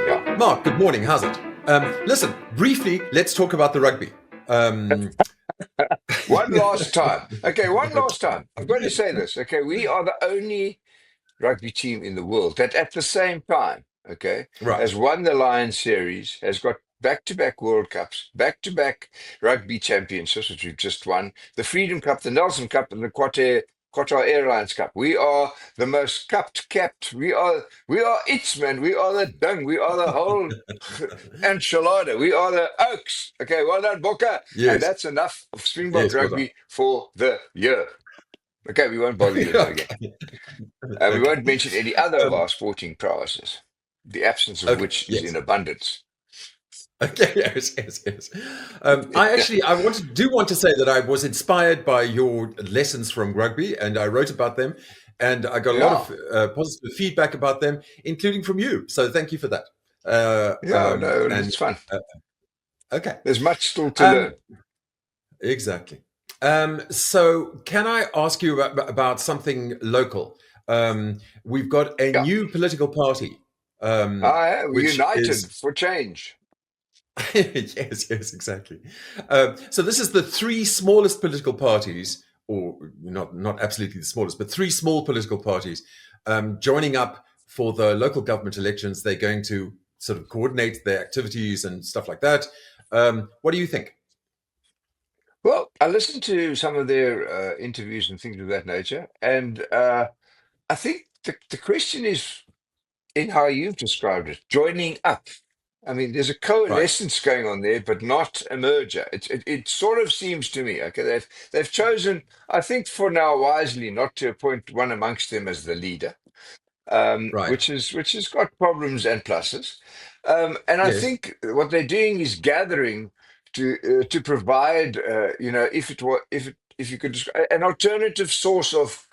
Yeah. Mark, good morning. How's it? Listen, briefly, let's talk about the rugby. Um, One last time. Okay, one last time. I've got to say this. Okay, we are the only rugby team in the world that at the same time, okay, right. has won the Lions series, has got back-to-back World Cups, back-to-back rugby championships, which we've just won, the Freedom Cup, the Nelson Cup, and the Qatar Airlines Cup. We are the most capped. We are it, man. We are the dung. We are the whole enchilada. We are the Oaks. Okay, well done, Boca. And Yes. that's enough of Springbok Yes. Well done. rugby for the year. Okay, we won't bother you now again. Okay. We Okay. won't mention any other of Um, our sporting prowesses, the absence of okay. which is Yes. in abundance. Okay. Yes. I want to say that I was inspired by your lessons from rugby, and I wrote about them, and I got a lot Yeah, of positive feedback about them, including from you. So thank you for that. yeah, no, And it's fun. uh, okay. There's much still to Um, learn. Exactly. So, can I ask you about something local? We've got a Yeah, new political party, we're which united is for change. yes, exactly. So, this is the three smallest political parties, or not absolutely the smallest, but three small political parties joining up for the local government elections. They're going to sort of coordinate their activities and stuff like that. What do you think? Well, I listened to some of their interviews and things of that nature, and I think the question is in how you've described it, joining up. I mean, there's a Right. coalescence going on there, but not a merger. It sort of seems to me, okay, they've chosen, I think for now wisely, not to appoint one amongst them as the leader, Right. which has got problems and pluses. And I Yes. think what they're doing is gathering to provide, if you could describe an alternative source of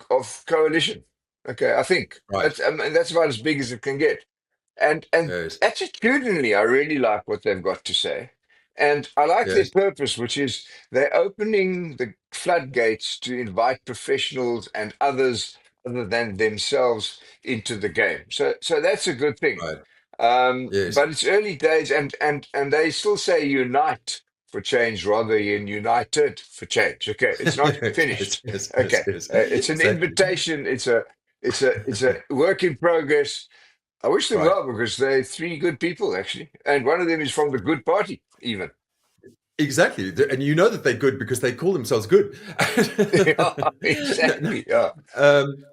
coalition. Okay, I think Right. that's about as big as it can get. And Yes. attitudinally, I really like what they've got to say. And I like their Yes. purpose, which is they're opening the floodgates to invite professionals and others other than themselves into the game. So that's a good thing. Right. Yes. But it's early days, and they still say unite for change rather than united for change. Okay, it's not Yes. finished. Yes. Yes. Okay, Yes. it's an Exactly. invitation. It's a work in progress. I wish them Right. well because they're three good people actually, and one of them is from the good party even. Exactly. And you know that they're good because they call themselves good. Yeah, No. exactly. Yeah, Um,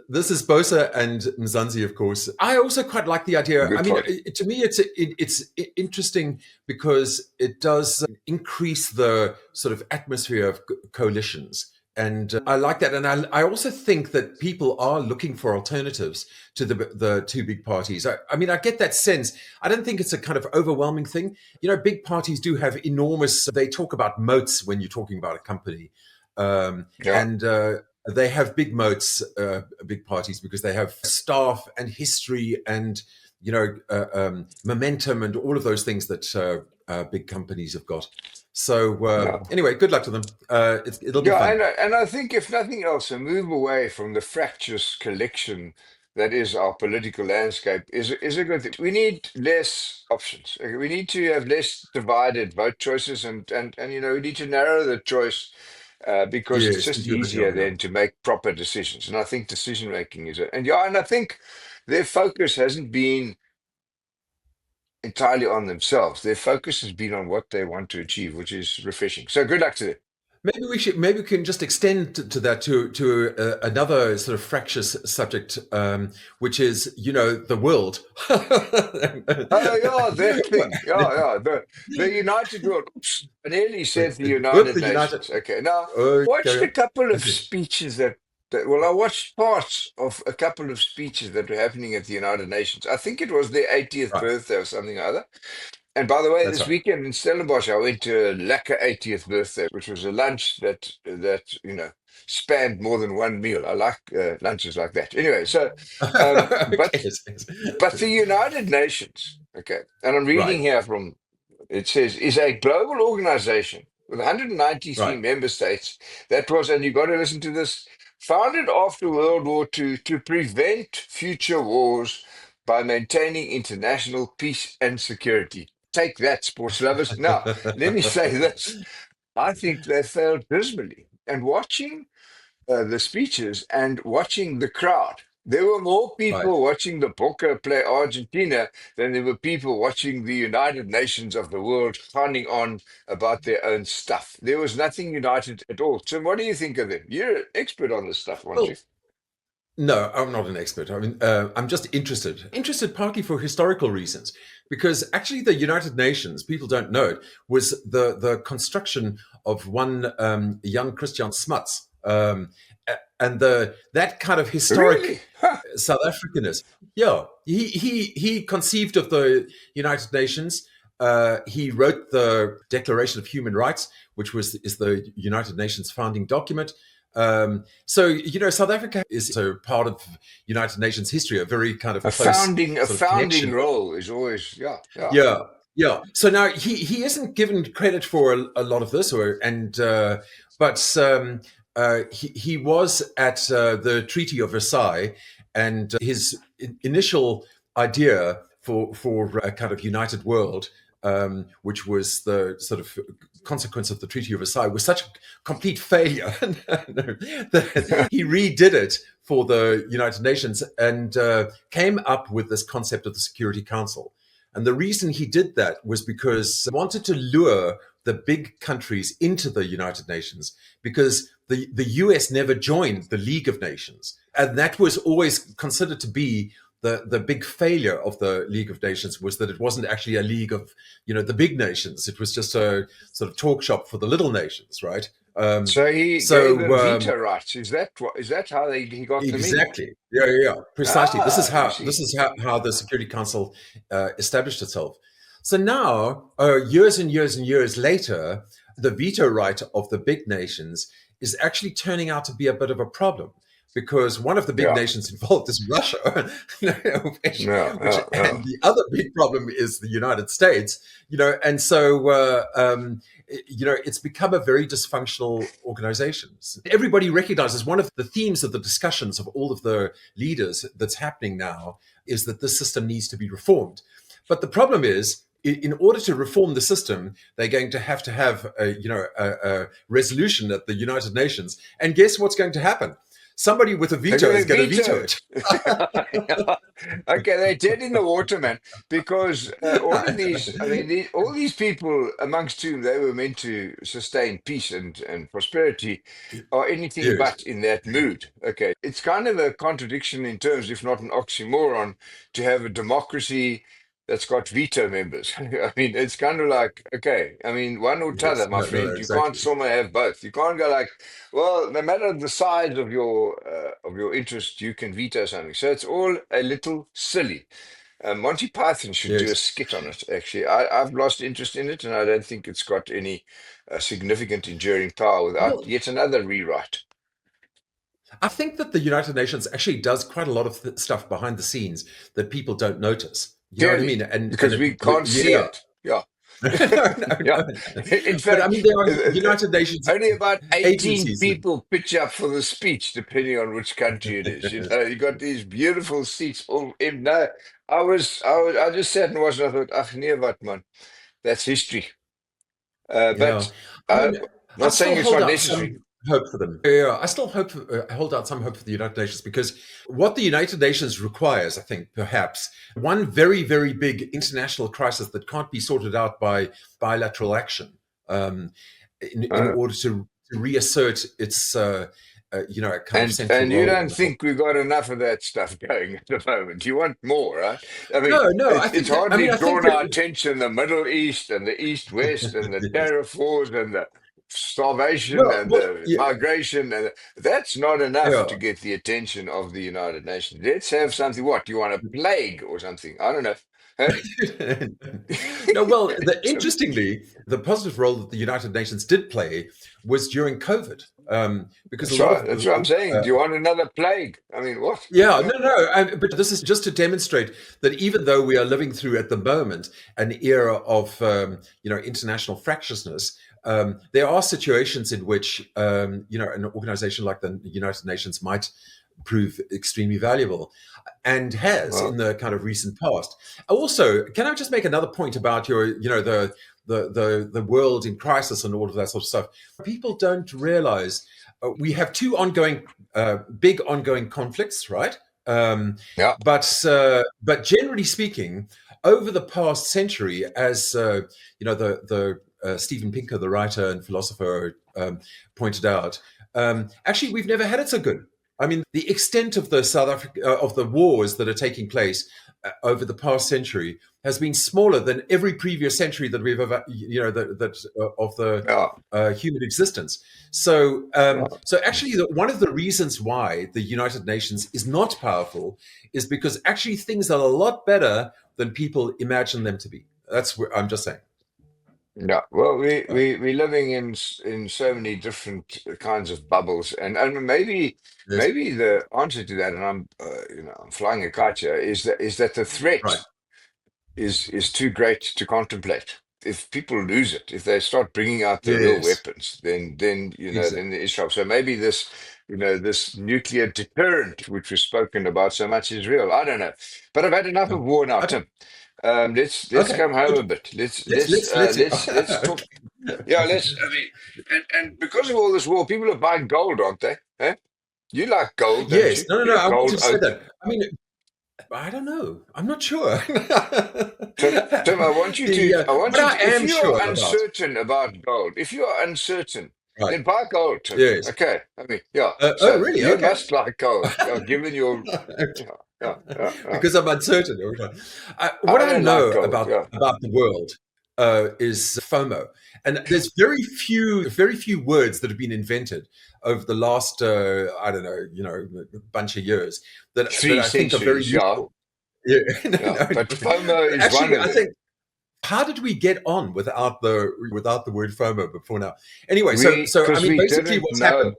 this is Bosa and Mzansi, of course. I also quite like the idea. I good mean, party. to me, it's interesting because it does increase the sort of atmosphere of coalitions. And I like that. And I also think that people are looking for alternatives to the two big parties. I mean, I get that sense. I don't think it's a kind of overwhelming thing. Big parties do have enormous, they talk about moats when you're talking about a company. Yeah, And they have big moats, big parties, because they have staff and history and momentum and all of those things that big companies have got. So yeah. anyway, good luck to them. It'll be Yeah, fun. and I think if nothing else, a move away from the fractious collection that is our political landscape is a good thing. We need less options. Okay, we need to have less divided vote choices, and we need to narrow the choice because it's Yes, just into a bit, easier yeah. then to make proper decisions. And I think decision making is it. And I think their focus hasn't been entirely on themselves. Their focus has been on what they want to achieve, which is refreshing. So good luck to them. Maybe we can just extend to that to another sort of fractious subject, which is the world. Oh yeah, that thing. Yeah, yeah. The United World. Oops, I nearly said the Whoop, United the United. Nations. Okay. Now, Oh, watched carry a on. couple of Okay. speeches well, I watched parts of a couple of speeches that were happening at the United Nations. I think it was their 80th Right. birthday or something or other. And by the way, That's this right. weekend in Stellenbosch, I went to a lekker 80th birthday, which was a lunch that spanned more than one meal. I like lunches like that. Anyway, so Okay. but but the United Nations, okay, and I'm reading Right. here from it says, is a global organization with 193 Right. member states that was, and you got to listen to this, Founded after World War II to prevent future wars by maintaining international peace and security. Take that, sports lovers. Now, let me say this. I think they failed dismally. And watching the speeches and watching the crowd, there were more Right. people watching the Boca play Argentina than there were people watching the United Nations of the world fanning on about their own stuff. There was nothing united at all. Tim, what do you think of them? You're an expert on this stuff, aren't you? Well, no, I'm not an expert. I mean, I'm just interested. Interested partly for historical reasons, because actually the United Nations, people don't know it, was the construction of one young Christian Smuts, and the that kind of Really? historic Huh. South Africanism. Yeah, he conceived of the United Nations. He wrote the Declaration of Human Rights, which is the United Nations founding document. So South Africa is a part of United Nations history, a very kind of close A sort of founding connection. role is always, yeah, yeah. Yeah, yeah. So now he isn't given credit for a lot of this, but he was at the Treaty of Versailles, and his initial idea for a kind of united world, which was the sort of consequence of the Treaty of Versailles, was such a complete failure that he redid it for the United Nations and came up with this concept of the Security Council. And the reason he did that was because he wanted to lure the big countries into the United Nations, because the US never joined the League of Nations. And that was always considered to be the big failure of the League of Nations, was that it wasn't actually a league of, the big nations. It was just a sort of talk shop for the little nations, right? So he gave So them veto rights. Is that how he got them in? Exactly. Yeah, yeah, yeah. Precisely. This is Ah, you how see. this is how the Security Council established itself. So now, years and years and years later, the veto right of the big nations is actually turning out to be a bit of a problem, because one of the big Yeah, nations involved is Russia, yeah, which yeah, yeah. and the other big problem is the United States. And so it's become a very dysfunctional organization. Everybody recognizes one of the themes of the discussions of all of the leaders that's happening now is that this system needs to be reformed. But the problem is, in order to reform the system, they're going to have a resolution at the United Nations. And guess what's going to happen? Somebody with a They're veto going is to going to veto veto it. it. Yeah. Okay, they're dead in the water, man. Because all of these, I mean, all these people amongst whom they were meant to sustain peace and prosperity are anything Yes, but in that mood. Okay, it's kind of a contradiction in terms, if not an oxymoron, to have a democracy that's got veto members. I mean, it's kind of like, okay, I mean, one or t'other, yes, my no, no, friend. You can't exactly. somehow have both. You can't go like, well, no matter the size of your interest, you can veto something. So it's all a little silly. Monty Python should do a Yes. skit on it. Actually, I've lost interest in it, and I don't think it's got any significant enduring power without Well, yet another rewrite. I think that the United Nations actually does quite a lot of stuff behind the scenes that people don't notice. You know what I Clearly, mean? And because we can't see yeah. it. Yeah. No, no, Yeah. no. In But I fact, mean, there are United Nations only about 18 agencies. people pitch up for the speech, depending on which country it is. You got these beautiful seats all in. No, I just sat and watched and I thought, ach, nee, wat, man. That's history. Yeah, But I uh, mean, I not still saying it's hold not out necessary. some hope for them. Yeah, I still hold out some hope for the United Nations, because what the United Nations requires, I think, perhaps one very, very big international crisis that can't be sorted out by bilateral action, in Uh, order to reassert its, a kind of central and you role in don't the whole. think we've got enough of that stuff going at the moment. You want more, right? I mean, No, no, it's I hardly mean, I think drawn our that. attention the Middle East and the East West and the tariff wars and the starvation and Well, the migration and that's not enough yeah. to get the attention of the United Nations. Let's have something. What you want, a plague or something? I don't know. Huh? No, well, interestingly, the positive role that the United Nations did play was during COVID, because a That's lot right. of That's what I'm saying. Do you want another plague? I mean, what? yeah, Yeah. no, no, but this is just to demonstrate that even though we are living through at the moment an era of international fractiousness, There are situations in which an organization like the United Nations might prove extremely valuable, and has in Well, the kind of recent past. Also, can I just make another point about the world in crisis and all of that sort of stuff? People don't realize we have two ongoing, big ongoing conflicts, right? Um, yeah, but generally speaking, over the past century, as the Steven Pinker, the writer and philosopher, pointed out, actually we've never had it so good. I mean, the extent of the South Africa of the wars that are taking place over the past century has been smaller than every previous century that we've ever, of the yeah, human existence. So, yeah, so actually, one of the reasons why the United Nations is not powerful is because actually things are a lot better than people imagine them to be. That's what I'm just saying. yeah. Well, Right. we're living in so many different kinds of bubbles, and Yes. maybe the answer to that, and I'm flying a kite here, is that the Right. threat is too great to contemplate. If people lose it, if they start bringing out the real Yes. weapons, then Exactly. then the issue. So maybe this nuclear deterrent, which we've spoken about so much, is real. I don't know, but I've had enough Yeah. of war now, Okay. Tim. Let's Okay. come home a Good. bit. Let's Let's let's let's uh, let's. let's talk. Yeah, let's. I mean, and because of all this war, people are buying gold, aren't they? Eh? You like gold, don't Yes. you? No. No. No. You're a I wanted gold to say oak. that. I mean, I don't know. I'm not sure. Tim, I want What you I to, if am you are sure about. uncertain about gold, if you are uncertain, Right. then buy gold, Tim. Yes. Okay. I mean, yeah. Oh, So really? you Okay. must like gold, given your, yeah, yeah, yeah, yeah. Because I'm uncertain. What I I don't like know gold. Yeah. about the world is FOMO, and there's very few words that have been invented over the last I don't know, bunch of years that Three I think are very centuries. Yeah. useful. Yeah, no, Yeah. no, But FOMO but is one actually, of I them. think how did we get on without the word FOMO before now? Anyway, so I Because mean, we basically, didn't what's happened?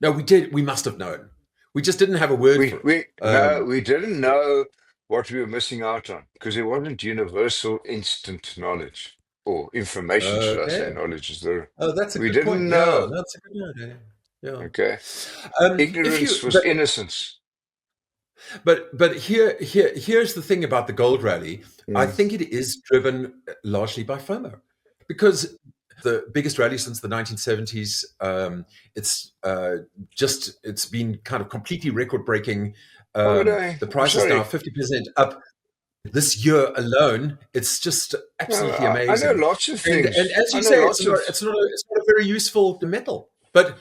know. No, we did. We must have known. We just didn't have a word for it. No, we didn't know what we were missing out on because it wasn't universal instant knowledge or information, should I say? Okay. Knowledge is there. Oh, that's a We good point. didn't Yeah, know. that's a good idea. Yeah. Okay. If you, Ignorance was but innocence. here's the thing about the gold rally. I Mm. think it is driven largely by FOMO, because the biggest rally since the 1970s. It's it's been kind of completely record breaking. Oh, but I, The I'm price is now sorry. 50% up this year alone. It's just No, absolutely I know amazing. lots of And things. as I you know say, lots of. it's not a very useful metal. But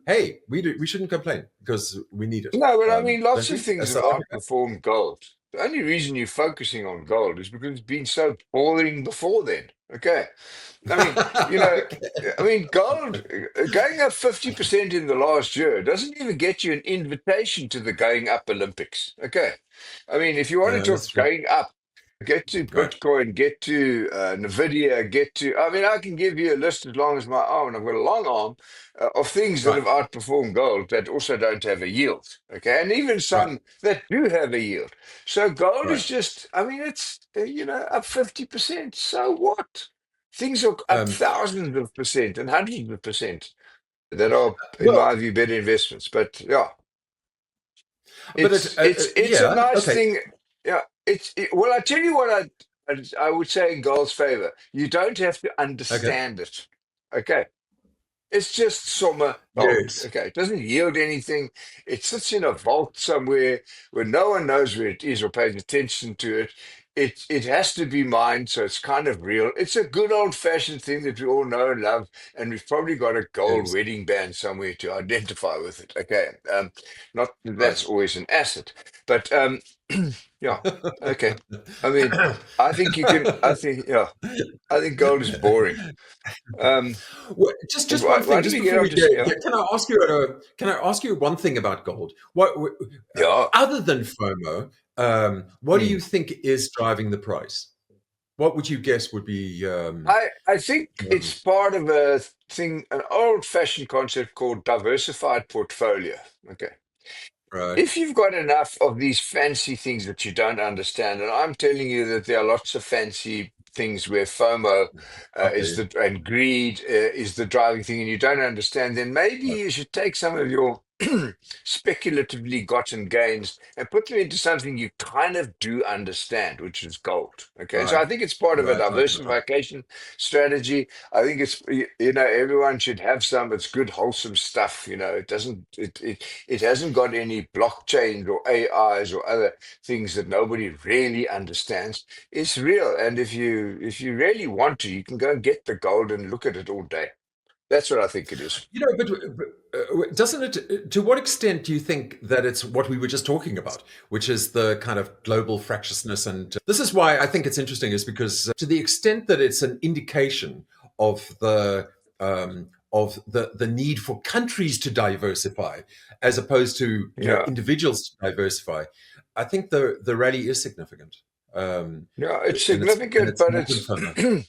hey, we shouldn't complain because we need it, No, but I mean, don't lots of we? things As have South Africa. outperformed gold. The only reason you're focusing on gold is because it's been so boring before then. Okay. I mean, you know, Okay. I mean, gold going up 50% in the last year doesn't even get you an invitation to the going up Olympics. Okay. I mean, if you want to Yeah, that's talk true. going up, get to Right, Bitcoin, get to Nvidia, I mean, I can give you a list as long as my arm, and I've got a long arm of things that right, have outperformed gold that also don't have a yield. Okay. And even right, some that do have a yield. So gold right. is just, I mean, it's, up 50%. So what? Things are up Um, thousands of percent and hundreds of percent that are, in well, my view, better investments. But yeah, but it's a yeah, nice okay, thing. Yeah, well, I tell you what I would say in gold's favor. You don't have to okay. understand it. Okay. It's just summer gold. Yes. Okay. It doesn't yield anything. It sits in a vault somewhere where no one knows where it is or pays attention to it. It has to be mined, so it's kind of real. It's a good old-fashioned thing that we all know and love, and we've probably got a gold Yes. wedding band somewhere to identify with it. Okay. Not that Right. that's always an asset, but yeah. Okay. I mean, I think you can. I think yeah. I think gold is boring. Um, Well, and just one why thing, did just we get before we onto yeah? can I ask you can I ask you one thing about gold? Yeah. Other than FOMO, what do Hmm. you think is driving the price? What would you guess would be? I think Um, it's part of a thing, an old-fashioned concept called diversified portfolio. Okay. right. If you've got enough of these fancy things that you don't understand, and I'm telling you that there are lots of fancy things where FOMO is Okay. the and greed is the driving thing, and you don't understand, then maybe Right. you should take some of your speculatively gotten gains and put them into something you kind of do understand, which is gold. Okay, so Right. I think it's part of a Right. Right. Right. Right. diversification strategy. I think it's everyone should have some. It's good, wholesome stuff. It doesn't it hasn't got any blockchains or AIs or other things that nobody really understands. It's real, and if you really want to, you can go and get the gold and look at it all day. That's what I think it is. But doesn't it? To what extent do you think that it's what we were just talking about, which is the kind of global fractiousness? And this is why I think it's interesting, is because to the extent that it's an indication of the need for countries to diversify, as opposed to Yeah. individuals to diversify, I think the rally is significant, um, Yeah, it's and significant, it's but more it's confirmed.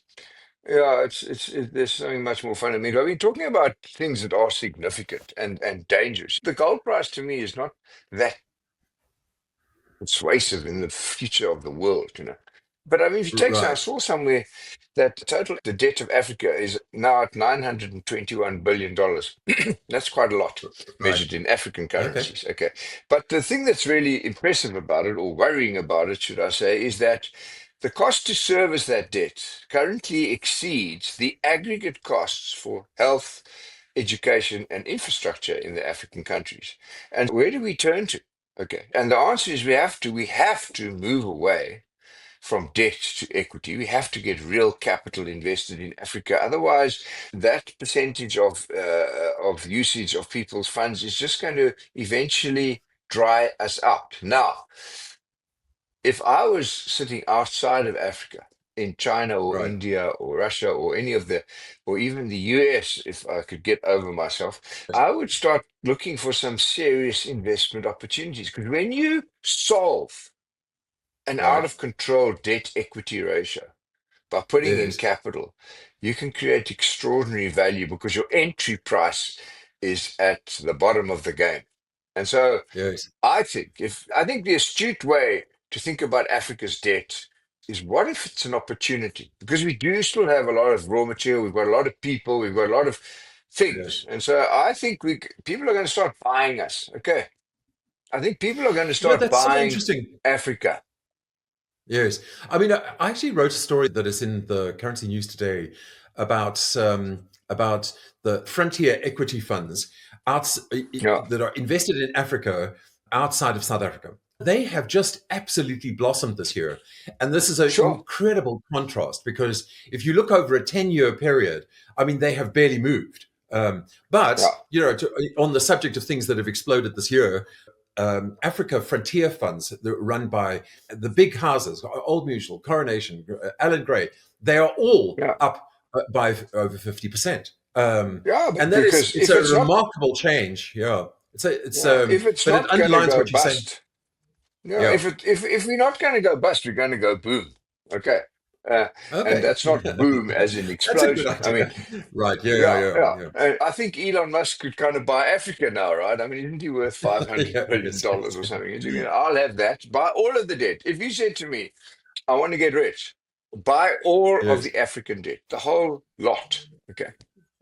yeah, there's something much more fundamental. I mean, talking about things that are significant and dangerous. The gold price to me is not that persuasive in the future of the world. But I mean, if you take, I Right, saw somewhere that the debt of Africa is now at $921 billion. That's quite a lot right, measured in African okay, currencies. Okay. But the thing that's really impressive about it, or worrying about it, should I say, is that the cost to service that debt currently exceeds the aggregate costs for health, education, and infrastructure in the African countries. And where do we turn to? Okay. And the answer is we have to move away from debt to equity. We have to get real capital invested in Africa. Otherwise, that percentage of usage of people's funds is just going to eventually dry us out. Now, if I was sitting outside of Africa, in China or right. India or Russia or or even the US, if I could get over myself, I would start looking for some serious investment opportunities. Because when you solve an out Right. of control debt equity ratio by putting in Yes. capital, you can create extraordinary value because your entry price is at the bottom of the game. And so Yes. I think the astute way to think about Africa's debt is, what if it's an opportunity? Because we do still have a lot of raw material, we've got a lot of people, we've got a lot of things. Yes. And so I think people are going to start buying us. Okay. I think people are going to You know, start that's so buying interesting. Africa. Yes. I mean, I actually wrote a story that is in the Currency News today about the frontier equity funds Yeah, that are invested in Africa outside of South Africa. They have just absolutely blossomed this year. And this is an sure. incredible contrast, because if you look over a 10-year period, I mean, they have barely moved. But, Yeah, on the subject of things that have exploded this year, Africa frontier funds that are run by the big houses, Old Mutual, Coronation, Alan Gray, they are all yeah, up by over 50%. yeah. But And that is, because it's if a it's not, remarkable change. Yeah. yeah, if it's But it not going to underlines go what you're saying. bust, yeah, Yeah. if we're not going to go bust, we're going to go boom. Okay, uh, and Okay. that's not boom as in That's a good explosion. I mean, idea. Right. Yeah. Yeah. yeah, Yeah. yeah. Yeah. And I think Elon Musk could kind of buy Africa now, right? I mean, isn't he worth five hundred Yeah. billion Yes. dollars Yes. or something? He's thinking, I'll have that. Buy all of the debt. If you said to me, I want to get rich, buy all of Yes. the African debt, the whole lot. Okay,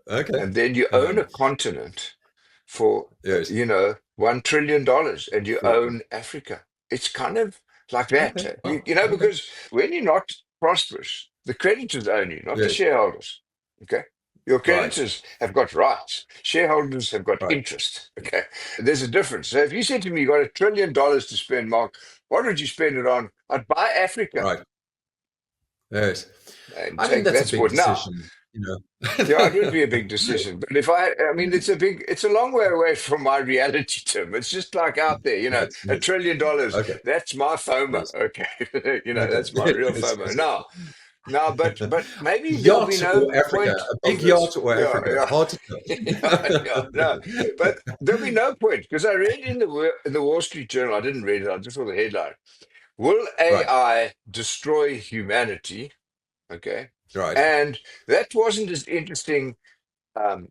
Okay. and then you own a Um, continent for yes. $1 trillion, and you Sure. own Africa. It's kind of like that. Okay. You, Wow. you know, Okay. because when you're not prosperous, the creditors own you, not the Yes. shareholders. Okay. Your Right. creditors have got rights. Shareholders have got Right. interest. Okay. There's a difference. So if you said to me, you got $1 trillion to spend, Mark, what would you spend it on? I'd buy Africa Right. Yes. and I mean, take that's a that big sport. Now, decision, yeah, it would be a big decision. But I mean, it's a long way away from my reality, Tim. It's just like out there, Yes, a yes. trillion dollars. Okay. That's my FOMO. Yes. Okay. Okay. That's my real Yes, FOMO. yes, Now, but maybe there'll be Yacht no or Africa? point A of big this. yacht or Yeah, Africa? yeah. Hard to Yeah, no, tell. but there'll be no point because I read in the Wall Street Journal. I didn't read it. I just saw the headline. Will Right. AI destroy humanity? Okay, Right. and that wasn't as interesting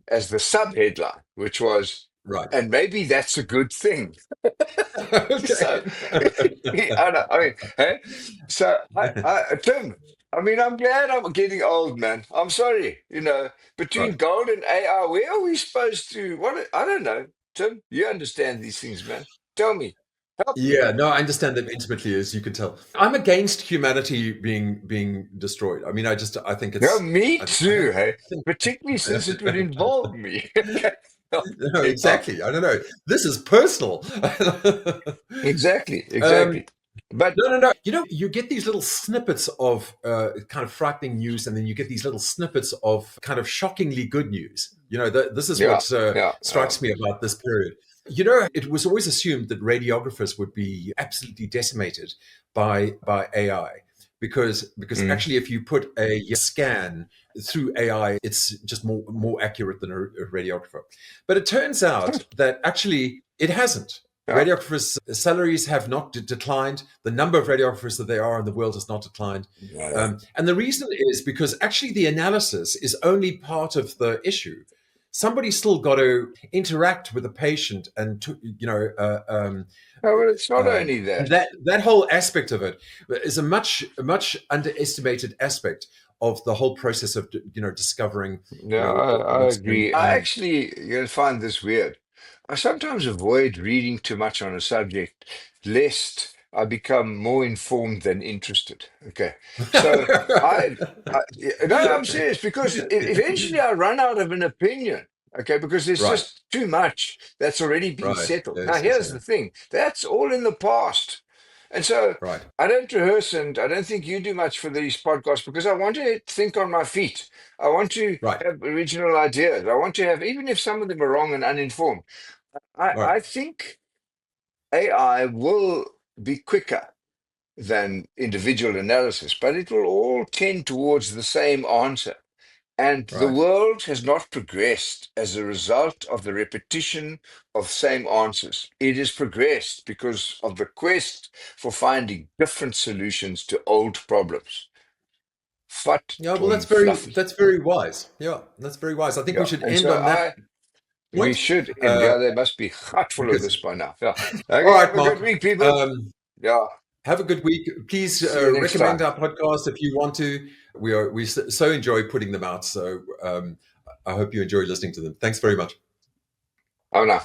as the sub headline, which was, Right. and maybe that's a good thing. So, Okay. I mean, hey, so Tim, I mean, I'm glad I'm getting old, man. I'm sorry. Right. Between gold and AI, where are we supposed to? What? I don't know. Tim, you understand these things, man. Tell me. Help me. Yeah, no, I understand them intimately, as you can tell. I'm against humanity being destroyed. I mean, I think Yeah, it's me I don't too, hey? think Particularly since it would involve me. Okay. no, Yeah, exactly. I don't know. This is personal. exactly, um, exactly. But No, no, no. You know, you get these little snippets of kind of frightening news, and then you get these little snippets of kind of shockingly good news. This is yeah, what yeah, strikes me about this period. It was always assumed that radiographers would be absolutely decimated by AI because mm, actually, if you put a scan through AI, it's just more accurate than a radiographer. But it turns out that actually it hasn't. yeah, Radiographers' salaries have not declined. The number of radiographers that there are in the world has not declined. yeah. And the reason is because actually the analysis is only part of the issue. Somebody's still got to interact with the patient and, No, well, it's not only and that. that whole aspect of it is a much underestimated aspect of the whole process of discovering Yeah, I what's going agree. I actually, you'll find this weird. I sometimes avoid reading too much on a subject, lest I become more informed than interested. Okay, so I, no, I'm serious because eventually I run out of an opinion. Okay, because there's right, just too much that's already been right, settled. Now, yes, yes, here's yeah, the thing: that's all in the past, and so. right, I don't rehearse, and I don't think you do much for these podcasts because I want to think on my feet. I want to right, have original ideas. I want to have, even if some of them are wrong and uninformed, right. I think AI will be quicker than individual analysis, but it will all tend towards the same answer. And the Right. world has not progressed as a result of the repetition of same answers. It has progressed because of the quest for finding different solutions to old problems. Fat Yeah, well, and fluffy. that's very wise. Yeah, that's very wise. I think we Yeah. should And end so on that we point. should end. Uh, Yeah, they must be hot full of because this by now. Yeah. all Okay, right, have a good Mark. week, people. Yeah. Have a good week. Please See you next recommend time. our podcast if you want to. We so enjoy putting them out. So I hope you enjoy listening to them. Thanks very much. Oh no.